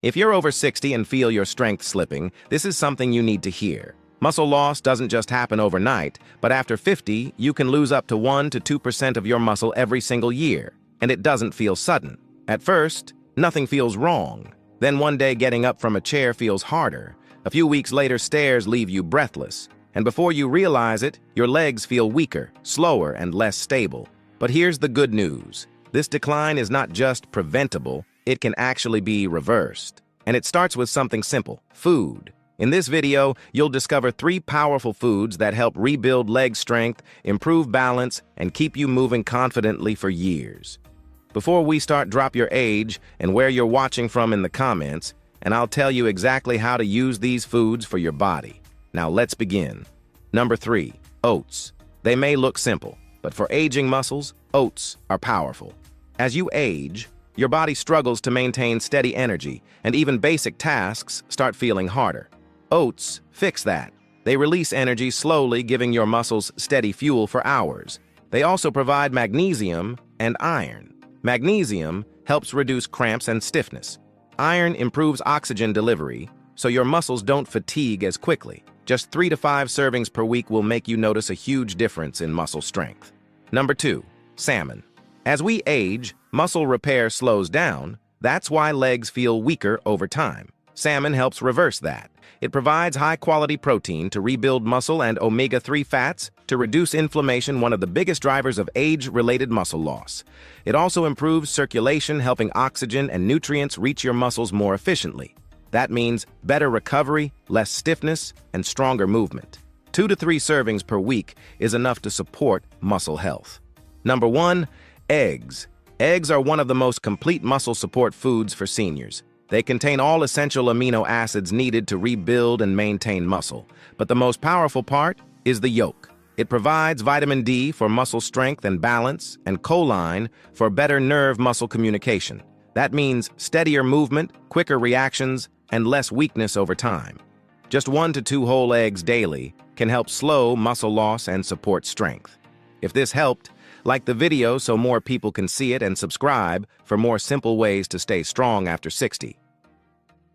If you're over 60 and feel your strength slipping, this is something you need to hear. Muscle loss doesn't just happen overnight, but after 50, you can lose up to 1 to 2% of your muscle every single year, and it doesn't feel sudden. At first, nothing feels wrong. Then one day getting up from a chair feels harder. A few weeks later, stairs leave you breathless. And before you realize it, your legs feel weaker, slower, and less stable. But here's the good news. This decline is not just preventable, it can actually be reversed. And it starts with something simple: food. In this video, you'll discover 3 powerful foods that help rebuild leg strength, improve balance, and keep you moving confidently for years. Before we start, drop your age and where you're watching from in the comments, and I'll tell you exactly how to use these foods for your body. Now let's begin. Number 3, oats. They may look simple, but for aging muscles, oats are powerful. As you age, your body struggles to maintain steady energy, and even basic tasks start feeling harder. Oats fix that. They release energy slowly, giving your muscles steady fuel for hours. They also provide magnesium and iron. Magnesium helps reduce cramps and stiffness. Iron improves oxygen delivery, so your muscles don't fatigue as quickly. Just 3 to 5 servings per week will make you notice a huge difference in muscle strength. Number 2, salmon. As we age, muscle repair slows down. That's why legs feel weaker over time. Salmon helps reverse that. It provides high-quality protein to rebuild muscle and omega-3 fats to reduce inflammation, one of the biggest drivers of age-related muscle loss. It also improves circulation, helping oxygen and nutrients reach your muscles more efficiently. That means better recovery, less stiffness, and stronger movement. 2 to 3 servings per week is enough to support muscle health. Number 1, eggs. Eggs are one of the most complete muscle support foods for seniors. They contain all essential amino acids needed to rebuild and maintain muscle. But the most powerful part is the yolk. It provides vitamin D for muscle strength and balance, and choline for better nerve-muscle communication. That means steadier movement, quicker reactions, and less weakness over time. Just 1 to 2 whole eggs daily can help slow muscle loss and support strength. If this helped, like the video so more people can see it, and subscribe for more simple ways to stay strong after 60.